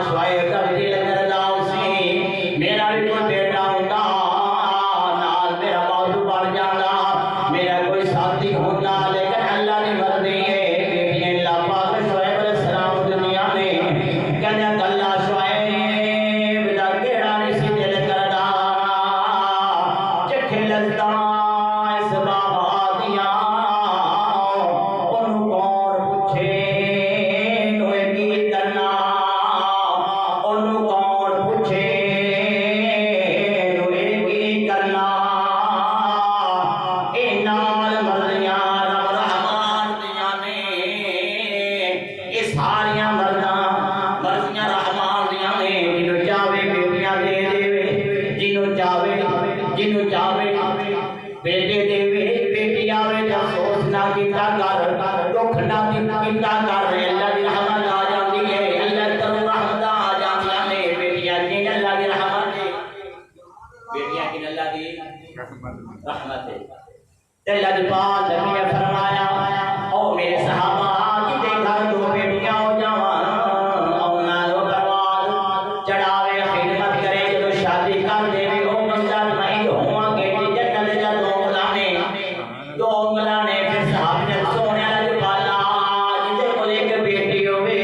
Shwaya जावे बेटे देवे बेटी आवे जब सोच ना किता कर दुख ना किता कर अल्लाह दी रहमत आ जाती है अल्लाह तनु रहमत आ जाती है बेटियां की अल्लाह दी रहमत है बेटियां की अल्लाह दी रहमत है अल्लाह दी बात नबी ने फरमाया ओ मेरे सहाबा कि घर दो बेटियां हो जावन और ना लो बर्बाद चढ़ावे खिदमत करे जो शादी कर देवे ओ मंजर नहीं होवा के जन्नत जा दो उंगलाने फिर साहब ने सोने लग पाला जिदे को एक बेटी होवे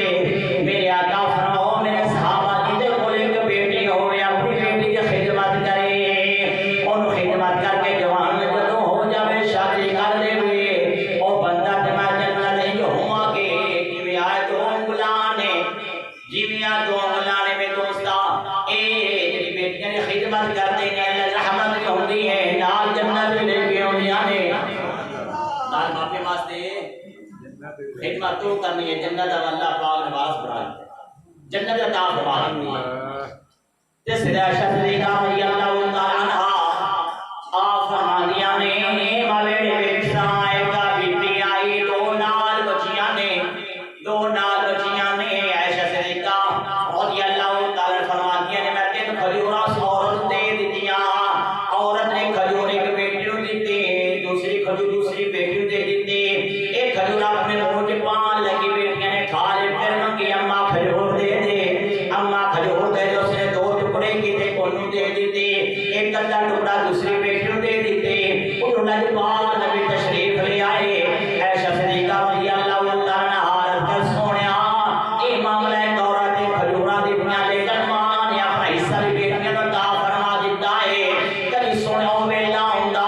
मेरे आका फरमाओ मेरे सहाबा जिदे को एक बेटी होवे अपनी बेटी की खिदमत करे और खिदमत करके जवान जदों हो जावे शादी कर देवे ओ बंदा ते मैं जन्नत नहीं होवा के जिवें आए दो उंगलाने जिवें आ दो उंगलाने में दोस्ता ए जेडी बेटियां की खिदमत करदे ने अल्लाह रहमत भी होंदी है नाल जन्नत भी लेके आउंदियां ने नाल मापे वास्ते खिदमत तो करनी है जन्नत दा अल्लाह पाक ने वास बनाया जन्नत अता फरमा दी है ते सदा शरीका रजी अल्लाह तआला अन्हा आ फरमानियां ने माले बेसाए का बीबी आई दो नाल बचियां ने ऐशा शरीका रजी अल्लाह तआला फरमानियां ने मैं तीन खजूरा औरत दे दितियां औरत ने खजूर एक बेटी को दी दूसरी खजूर दूसरी बेटी को दे दी एक खजूर अपने मुंह में पान लगी बेटियां ने खा ले फिर मंगी अम्मा खजूर दे अम्मा खजूर दे उसने दो टुकड़े किए कोनू दे दी एक अद्धा टुकड़ा दूसरी बेटी को दे दी उन्होंने जवाब नबी तशरीफ ले आए ऐशा सदीका रजी अल्लाह तआला हारत कर सोनिया ए मामला है दौरा दे खजूरा दी दुनिया लेकर मां ने अपना हिस्सा भी बेटियां को ता फरमा दिता है कभी सोनिया वेला हुंदा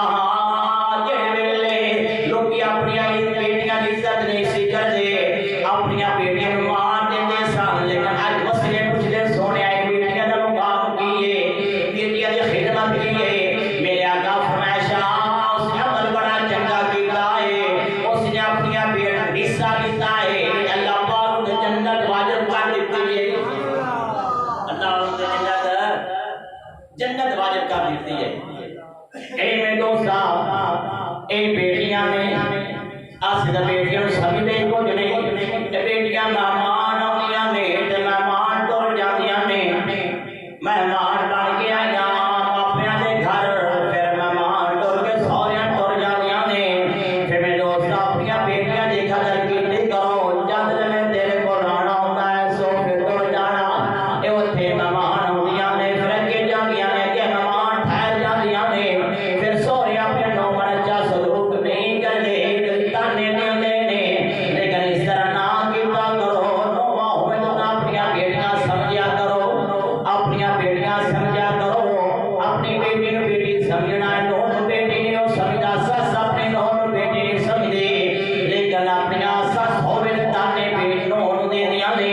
अपनी बेटियां की इज्जत नहीं सी करते अपनी बेटियां को मार देते सन लेकिन आज मसले पूछते सोने आए बेटियां का मुकाम की है बेटियां की खिदमत की है मेरे आका फरमाया उसने अमल बड़ा चंगा किया है उसने अपनी बेटियां हिस्सा किया है अल्लाह पाक ने जन्नत वाजिब कर दी है अल्लाह ने जन्नत वाजिब कर दी है ए में दोस्ता ए बेटियां ने आसिदा बेटियां समझदे कुछ नहीं बेटियां मेहमान आउंदियां ने ते मेहमान तुर जांदियां ने मेहमान बन के आइयां मापियां दे घर फिर मेहमान तुर के सौरियां तुर जांदियां ने फिर मेरे दोस्त अपनी बेटियां दी कदर कीती करो जद ने तेरे को आना हुंदा है सो फिर तुर जाना ए उत्थे मेहमान आउंदियां ने फिर अगे जांदियां ने अगे मेहमान ठहर जांदियां ने फिर सौरे अपने नौ मरजा सलूक नहीं करदे ताने देंदे ने लेकिन इस तरह ना कीता करो नोवा होवे तो अपनी बेटियां समझिया करो अपनी बेटियां समझिया करो अपनी बेटी को बेटी समझना है नोन बेटी ने समझदा सस अपने नोन बेटी ने समझदे लेकिन अपनी सस होवे ताने बेटी नोन दे दियां ने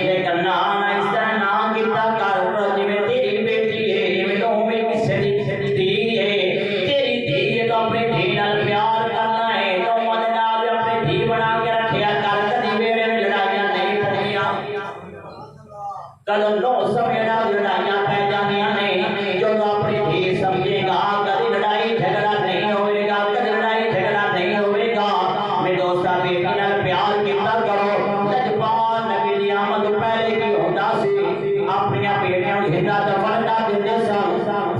लेकिन ना इस तरह ना कीता कर जिवें तेरी बेटी है जिवें तो में किसे दी धी है तेरी धी है तो अपनी धी नाल प्यार करना है तो मदे नाल अपनी धी बना के रखिया कर कदी वेड़े में लड़ाइयां नहीं पड़ियां कदम लो समय नाल लड़ाइयां पै जांदियां ने जो अपनी धी समझेगा कदी लड़ाई झगड़ा नहीं होएगा कदी लड़ाई झगड़ा नहीं होएगा मेरे दोस्ता बेटी नाल प्यार कीता करो जज्बात नबी दी आमद पहले की होंदा सी अपनी बेटियां को जिंदा दफन कर दिंदे सन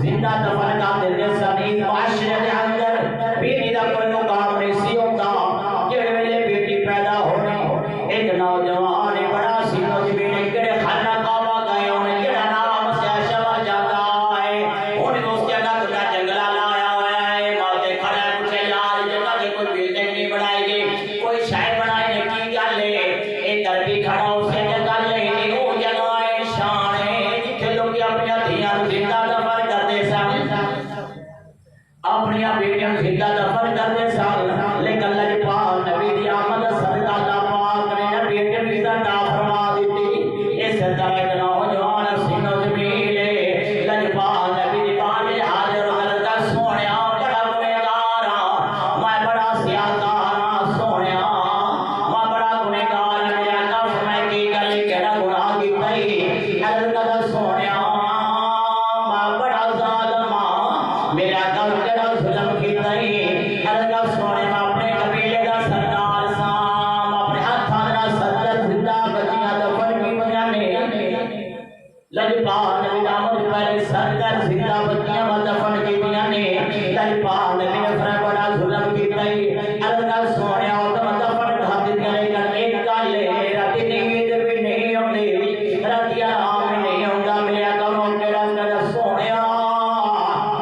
जिंदा दफन कर दिंदे सन इस माशरे दे अंदर बेटी दा कोई मुकाम नहीं सी होंदा जेड़े वेले बेटी पैदा होनी एक नौजवान बड़ा सी नौजवान केड़े खाना काबा गए उन्हें जेड़ा नाम शवा जाता है उन्हें उस जगह का जंगला लाया हुआ है मौते खड़ा पूछे यार जगह की कोई बिल्डिंग नहीं बनाएगी कोई शायद बनाए की गल है एक करके खड़ा उसे जगह नहीं वो जगह है शान है जिथे लोग अपनी धियां जिंदा दफन करते सन लजपाल नबी दामद पर सरकार जिंदा बत्तियां दफन कीतियां ने लजपाल नबी ने फरमाया बड़ा जुल्म कीता है अल्लाह सोनिया और दफन कर दिया लेकिन एक गल रात नींद भी नहीं आउंदी रात आराम नहीं आउंदा मेरा कमों केड़ा कर सोनिया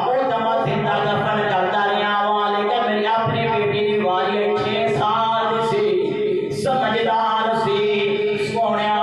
ओ दमा जिंदा दफन करता रहा वा लेकिन मेरी अपनी बेटी दी वारी 6 साल सी समझदार सी सोनिया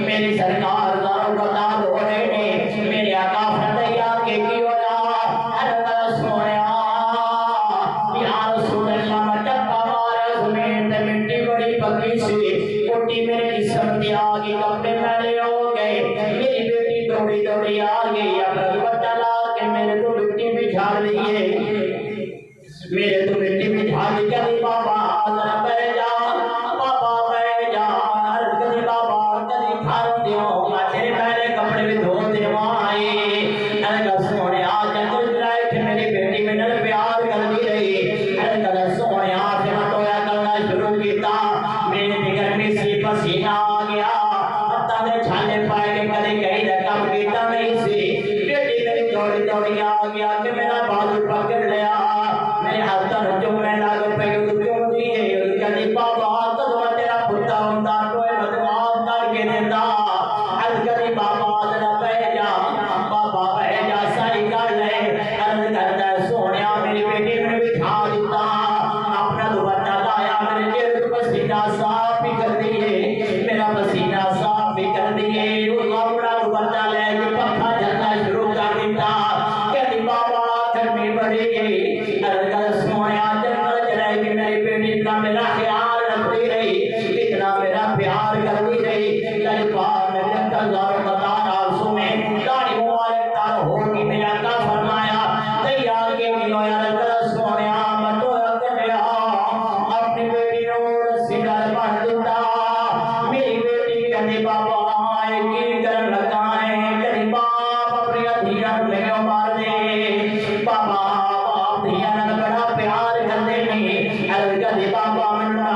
मेरी सरकार दारों बता दो मेरे आका फरदैया के अपना दुपट्टा ला के मेरे तो मिट्टी भी झाड़ लिए, मेरे तो मिट्टी भी झाड़ ली। कभी बाबा जरा बैठ जा, बाबा बैठ जा, अर्ज कभी बाबा कभी खार दियो, तेरे पहले कपड़े भी धो देवा आए। अरे सोने आज कुछ रहे कि मेरी बेटी में नल प्यार कर दी रही। अरे सोने आज टोया करना शुरू किया, मेरे गर्मी से पसीना आ गया, ताले छाले पाए के कभी कहीं रकम कीता नहीं सी। बेटी मेरी दौड़ी दौड़ी आ गया कि मेरा बाजू पकड़ लिया, मेरे हाथ जो मैं लाग पे क्यों दिए। कभी बाबा तो तेरा पुत्र होता तो बदमाश करके देता। आज कभी बाबा जरा बह जा, बाबा बह जा सही कर ले। अर्ज करता सोने मेरी बेटी ने भी खा दिता, अपना दुपट्टा लाया मेरे चेहरे को पसीना साफ भी कर दिए, मेरा पसीना साफ भी कर दिए। अपना दुपट्टा लेके पंखा चलना शुरू कर दिता। कहती बाबा गर्मी बढ़ी गई। अर्ज कर सोने जंगल चले कि मेरी बेटी इतना मेरा ख्याल रखती रही, इतना मेरा प्यार करती रही। लजपाल में जंगल जाओ बता रहा सुने दाढ़ी मुबारक तार होगी मेरा का फरमाया दैया के किलो यार कर सोने मतो कटिया अपनी बेटी नो सिंगार बांध देता। मेरी बेटी कहती बाबा आए की कर लगाए, कभी बाप अपनी अधिया ले मार दे। बाबा बाप धिया बड़ा प्यार करते नहीं। अरे कभी बाबा मैं ना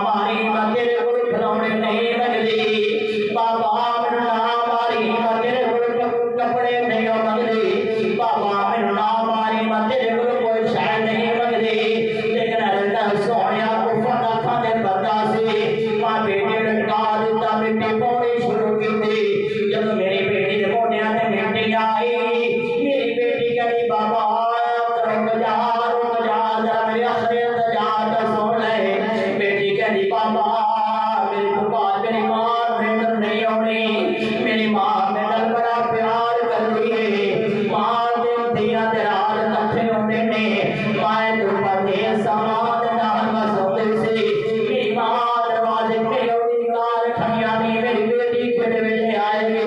मारी मैं तेरे को खिलौने नहीं मंगती। बाबा मैं ना मारी मैं तेरे को कपड़े नहीं मंगती। बाबा मैं ना मारी मैं तेरे को कोई शय नहीं मंगती। लेकिन अरे सोनिया को फटा खाने बता से मां बेटी लटका देता, मिट्टी पौड़ी शुरू की थी। जब मेरी बेटी के मोटिया ने मिट्टी आई, मेरी बेटी कही बाबा रुक जा जरा मेरे आखिर जा तो सुन ले। बेटी कही बाबा मेरी पुकार मेरी मां में नहीं होनी, मेरी मां में दल बड़ा प्यार करती है। मां देखती है तेरा कट्ठे होते ने माए तो पते समाज नाम मसोते से मेरी मां दरवाजे पे होती कार खनिया नहीं। मेरी बेटी केड़े वेले आएगी,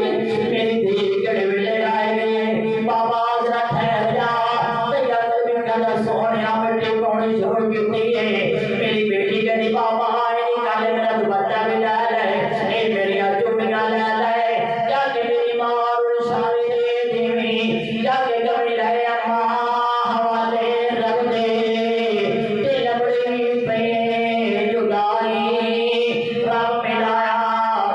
मेरी धी केड़े वेले आएगी। बाबा जरा ठहर जा, दैया कभी कदा सोनिया मिट्टी पौड़ी शुरू की है। मेरी बेटी कहती बाबा आए निकाले मेरा दुपट्टा भी ले ले, ए मेरी चुम्मियां ले ले, जाके मेरी मां को शादी दे देवी, जाके कभी ले अम्मा हवाले रख दे। दिल बड़ी पे जुदाई रब मिलाया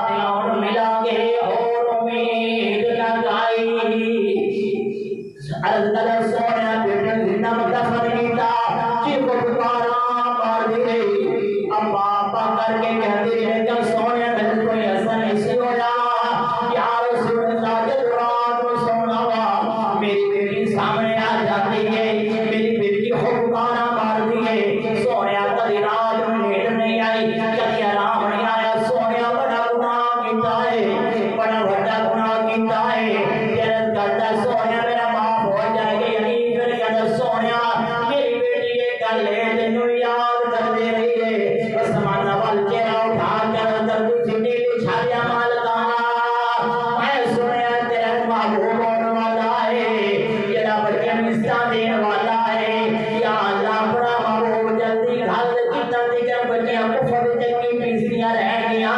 ते और मिलांगे और उम्मीद लगाई। अर्ज कर सोने बेटे जिंदा दफन कीता, जीव पुकारा मार दी। अम्मा अब्बा करके कहती है कल सोने में कोई ऐसा नहीं होया यार सुनता जब रात को सोना हुआ मेरी बेटी सामने आ जाती है, मेरी बेटी को पुकारा मार दी है। सोने कभी रात में नींद नहीं आई, कभी आराम नहीं आया। सोने बड़ा गुनाह कीता है, बड़ा बड़ा गुनाह कीता है। तेरे करता सोने मेरा माफ हो जाएगी यही फिर कहता सोने मेरी बेटी के गले तेनू याद कर दे रही है। बस माना वाल चेहरा उठा कर दर्द सीने ले छाया मालका मैं सुने तेरा महबूब होने वाला है, तेरा बड़े मिस्ता देने वाला है। या अल्लाह बड़ा महबूब जल्दी घर कितना दिखर बच्चियां को फट चंगी पीसियां रह गया।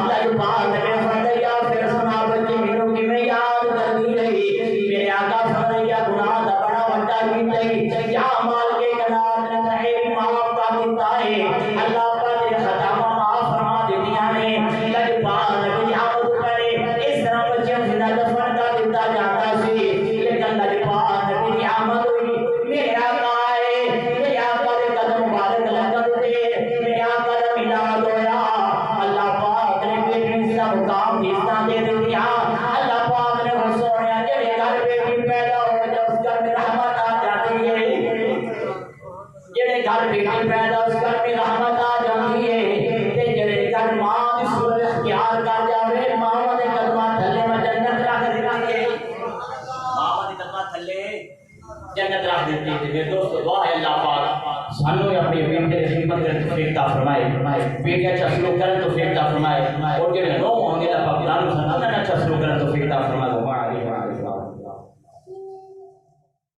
लजपाल में फटया फिर सुना बच्ची मिनों की मैं याद कर दी रही। मेरे आका फटया गुनाह दा बड़ा वड्डा कीता क्या माल के कनात ने तेरी माफ का दिता है। अल्लाह पाक ने खता माफ फरमा दिया ने। लजपाल में आमद करे इस तरह बच्चियों जिंदा दफन का दिता जाता सी, लेकिन लजपाल में आमद हुई मेरे आका है, मेरे आका के कदम मुबारक लगन दे, मेरे आका का मिलाद होया। अल्लाह पाक ने बेटी का मुकाम हिस्सा दे दिया। अल्लाह पाक ने वो सोनिया जेड़े घर बेटी पैदा हो जाए उस घर में रहमत आ जाती है, जेड़े घर बेटी पैदा उस घर में रहमत आ जाती है। ते जेड़े घर मां की सूरत इख्तियार कर जावे मां दे कदमां थल्ले में जन्नत रख देती है, मां दे कदमां थल्ले जन्नत रख देती है। मेरे दोस्तों दुआ है अल्लाह पाक सानू अपनी बेटी की खिदमत करने की तौफीक अता फरमाए, बेटी अच्छा सलूक करने की तौफीक अता फरमाए और जेड़े नो होंगे अल्लाह पाक दान सना अच्छा सलूक करने की तौफीक अता फरमाए।